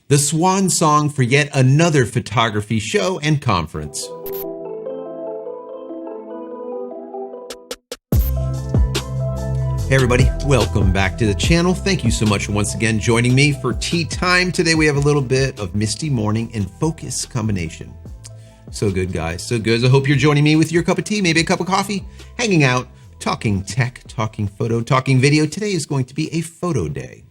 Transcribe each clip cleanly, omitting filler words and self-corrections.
the swan song for yet another photography show and conference. Hey everybody, welcome back to the channel. Thank you so much for once again joining me for tea time. Today we have a little bit of misty morning and focus combination. So good, guys, so good. I hope you're joining me with your cup of tea, maybe a cup of coffee, hanging out, talking tech, talking photo, talking video. Today is going to be a photo day.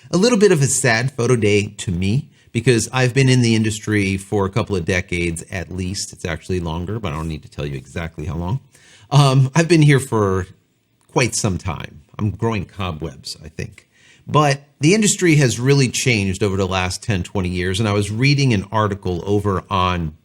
A little bit of a sad photo day to me because I've been in the industry for a couple of decades at least. It's actually longer, but I don't need to tell you exactly how long. I've been here for quite some time. I'm growing cobwebs, I think. But the industry has really changed over the last 10, 20 years. And I was reading an article over on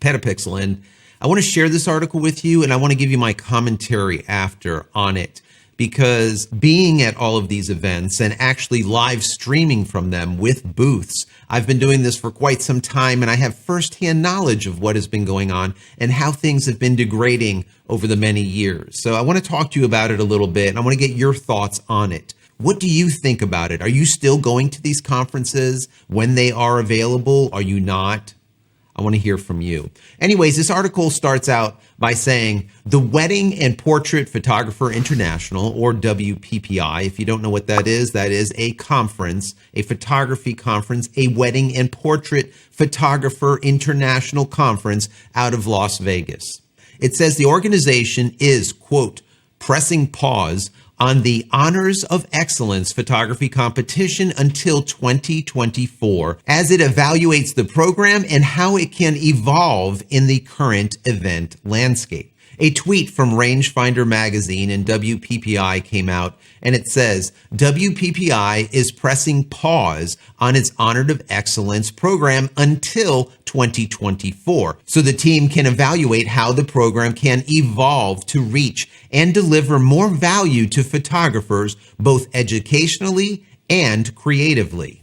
Petapixel, and I want to share this article with you, and I want to give you my commentary after on it. Because being at all of these events and actually live streaming from them with booths, I've been doing this for quite some time and I have firsthand knowledge of what has been going on and how things have been degrading over the many years. So I want to talk to you about it a little bit and I want to get your thoughts on it. What do you think about it? Are you still going to these conferences when they are available? Are you not? I want to hear from you. Anyways, this article starts out by saying the Wedding and Portrait Photographer International, or WPPI. If you don't know what that is a conference, a photography conference, a Wedding and Portrait Photographer International conference out of Las Vegas. It says the organization is, quote, pressing pause on the Honors of Excellence photography competition until 2024 as it evaluates the program and how it can evolve in the current event landscape. A tweet from Rangefinder magazine and WPPI came out and it says, WPPI is pressing pause on its Honor of Excellence program until 2024, so the team can evaluate how the program can evolve to reach and deliver more value to photographers, both educationally and creatively.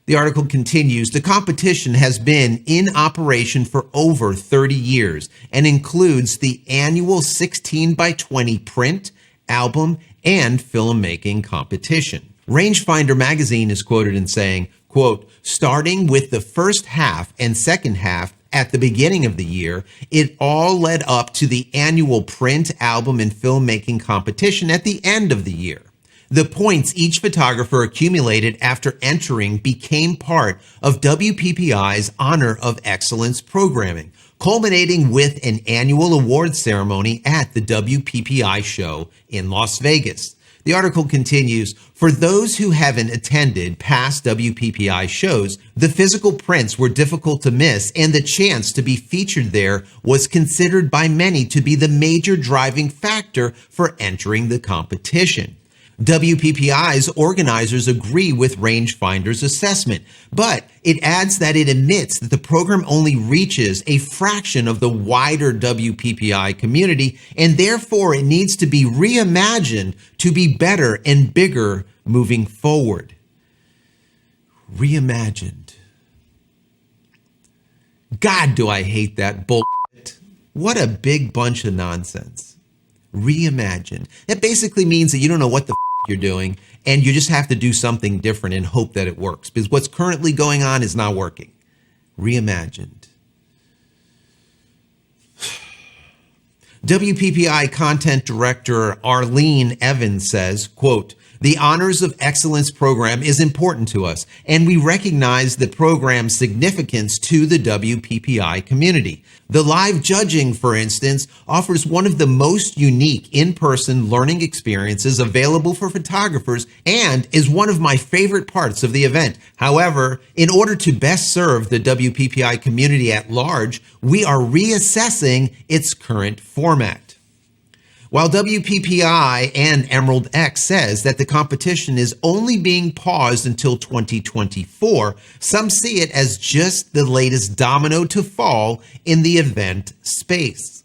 The article continues, the competition has been in operation for over 30 years and includes the annual 16x20 print, album, and filmmaking competition. Rangefinder magazine is quoted in saying, quote, starting with the first half and second half at the beginning of the year, it all led up to the annual print, album, and filmmaking competition at the end of the year. The points each photographer accumulated after entering became part of WPPI's Honor of Excellence programming, culminating with an annual award ceremony at the WPPI show in Las Vegas. The article continues, for those who haven't attended past WPPI shows, the physical prints were difficult to miss and the chance to be featured there was considered by many to be the major driving factor for entering the competition. WPPI's organizers agree with Rangefinder's assessment, but it adds that it admits that the program only reaches a fraction of the wider WPPI community, and therefore it needs to be reimagined to be better and bigger moving forward. Reimagined. God, do I hate that bullshit. What a big bunch of nonsense. Reimagined. That basically means that you don't know what the you're doing, and you just have to do something different and hope that it works, because what's currently going on is not working. Reimagined. WPPI content director Arlene Evans says, quote, the Honors of Excellence program is important to us, and we recognize the program's significance to the WPPI community. The live judging, for instance, offers one of the most unique in-person learning experiences available for photographers and is one of my favorite parts of the event. However, in order to best serve the WPPI community at large, we are reassessing its current format. While WPPI and EmeraldX says that the competition is only being paused until 2024, some see it as just the latest domino to fall in the event space.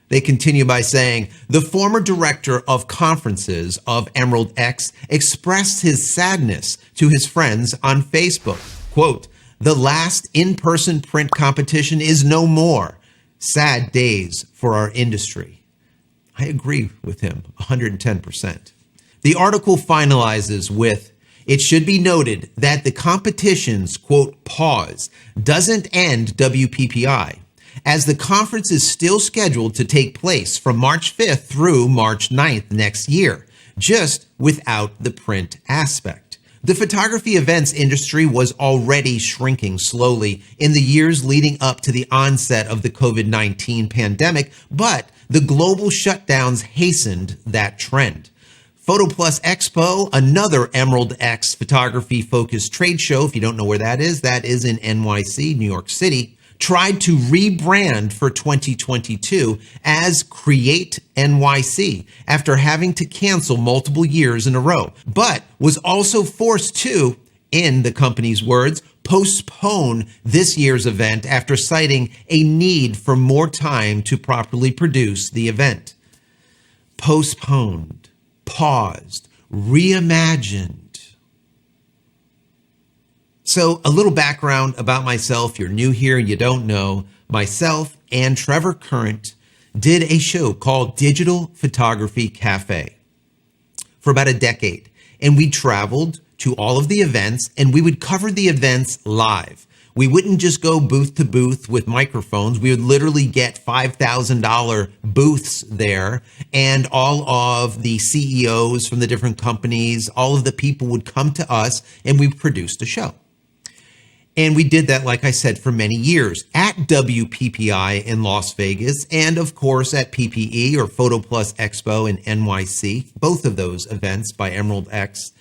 They continue by saying, the former director of conferences of EmeraldX expressed his sadness to his friends on Facebook. Quote, the last in-person print competition is no more. Sad days for our industry. I agree with him 110%. The article finalizes with, It should be noted that the competition's, quote, pause doesn't end WPPI, as the conference is still scheduled to take place from March 5th through March 9th next year, just without the print aspect. The photography events industry was already shrinking slowly in the years leading up to the onset of the COVID-19 pandemic, but the global shutdowns hastened that trend. Photo Plus Expo, another EmeraldX photography-focused trade show, if you don't know where that is in NYC, New York City, tried to rebrand for 2022 as Create NYC after having to cancel multiple years in a row, but was also forced to, in the company's words, postpone this year's event after citing a need for more time to properly produce the event. Postponed, paused, reimagined. So a little background about myself. You're new here and you don't know. Myself and Trevor Current did a show called Digital Photography Cafe for about a decade. And we traveled to all of the events and we would cover the events live. We wouldn't just go booth to booth with microphones. We would literally get $5,000 booths there, and all of the CEOs from the different companies, all of the people would come to us and we produced a show. And we did that, like I said, for many years at WPPI in Las Vegas and, of course, at PPE or Photo Plus Expo in NYC, both of those events by EmeraldX,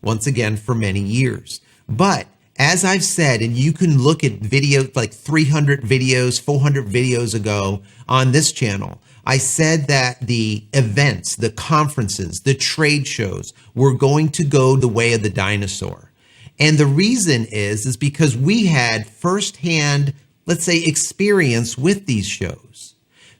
once again, for many years. But as I've said, and you can look at videos, like 300 videos, 400 videos ago on this channel, I said that the events, the conferences, the trade shows were going to go the way of the dinosaur. And the reason is because we had firsthand, let's say, experience with these shows.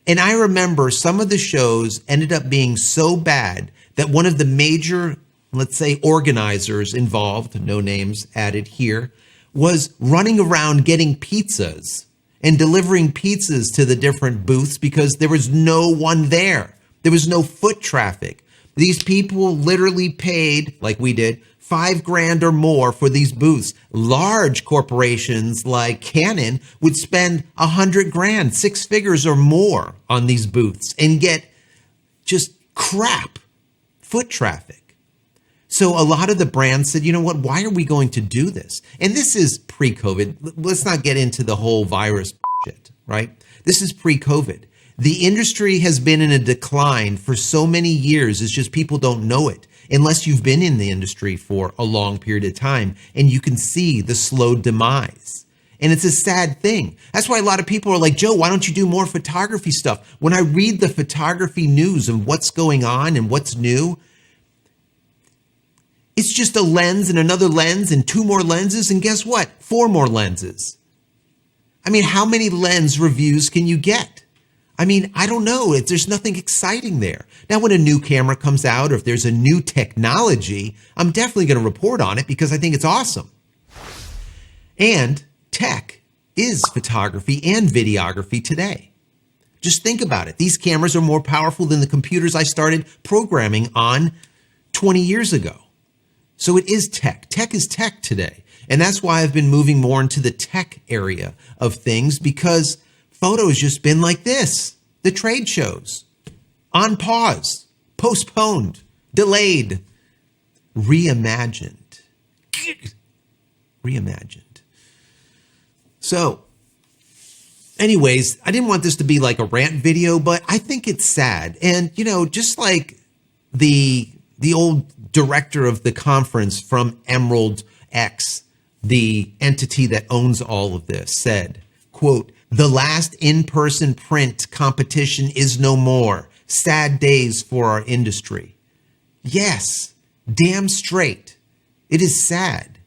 And I remember some of the shows ended up being so bad that one of the major, let's say, organizers involved, no names added here, was running around getting pizzas and delivering pizzas to the different booths because there was no one there. There was no foot traffic. These people literally paid, like we did, $5,000 or more for these booths. Large corporations like Canon would spend $100,000, 6 figures or more on these booths and get just crap foot traffic. So a lot of the brands said, you know what, why are we going to do this? And this is pre-COVID. Let's not get into the whole virus shit, right? This is pre-COVID. The industry has been in a decline for so many years. It's just people don't know it unless you've been in the industry for a long period of time and you can see the slow demise. And it's a sad thing. That's why a lot of people are like, Joe, why don't you do more photography stuff? When I read the photography news and what's going on and what's new, it's just a lens and another lens and 2 more lenses. And guess what? 4 more lenses. I mean, how many lens reviews can you get? I mean, I don't know. There's nothing exciting there. Now, when a new camera comes out or if there's a new technology, I'm definitely going to report on it because I think it's awesome. And tech is photography and videography today. Just think about it. These cameras are more powerful than the computers I started programming on 20 years ago. So it is tech. Tech is tech today. And that's why I've been moving more into the tech area of things, because photo has just been like this. The trade shows, on pause, postponed, delayed, reimagined. Reimagined. So, anyways, I didn't want this to be like a rant video, but I think it's sad. And, you know, just like the old director of the conference from EmeraldX, the entity that owns all of this, said, quote, "The last in-person print competition is no more. Sad days for our industry." Yes, damn straight. It is sad.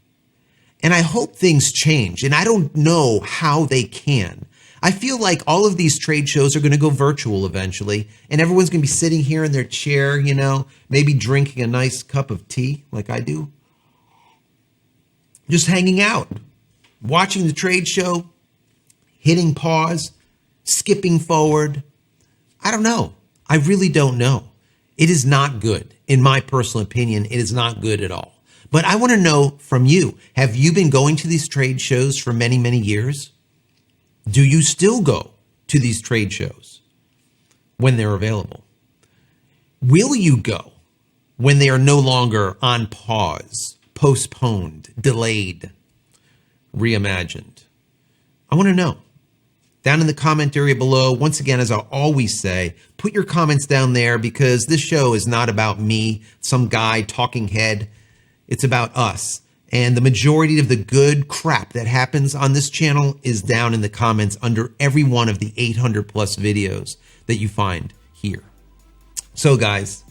And I hope things change. And I don't know how they can. I feel like all of these trade shows are going to go virtual eventually. And everyone's going to be sitting here in their chair, you know, maybe drinking a nice cup of tea like I do. Just hanging out, watching the trade show, hitting pause, skipping forward. I don't know. I really don't know. It is not good. In my personal opinion, it is not good at all. But I want to know from you, have you been going to these trade shows for many, many years? Do you still go to these trade shows when they're available? Will you go when they are no longer on pause, postponed, delayed, reimagined? I want to know. Down in the comment area below, once again, as I always say, put your comments down there because this show is not about me, some guy talking head. It's about us. And the majority of the good crap that happens on this channel is down in the comments under every one of the 800 plus videos that you find here. So guys,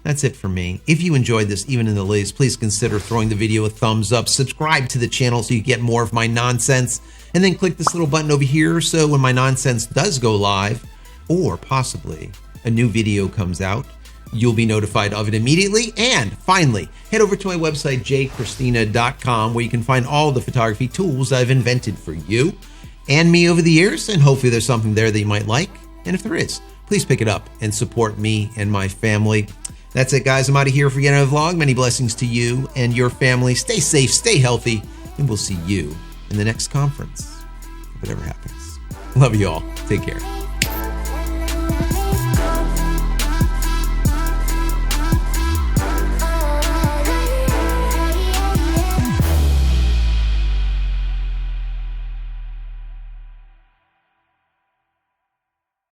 that's it for me. If you enjoyed this, even in the least, please consider throwing the video a thumbs up, subscribe to the channel so you get more of my nonsense, and then click this little button over here so when my nonsense does go live, or possibly a new video comes out, you'll be notified of it immediately. And finally, head over to my website, JCristina.com, where you can find all the photography tools I've invented for you and me over the years, and hopefully there's something there that you might like. And if there is, please pick it up and support me and my family. That's it, guys. I'm out of here for yet another vlog. Many blessings to you and your family. Stay safe, stay healthy, and we'll see you in the next conference, if it ever happens. Love you all. Take care.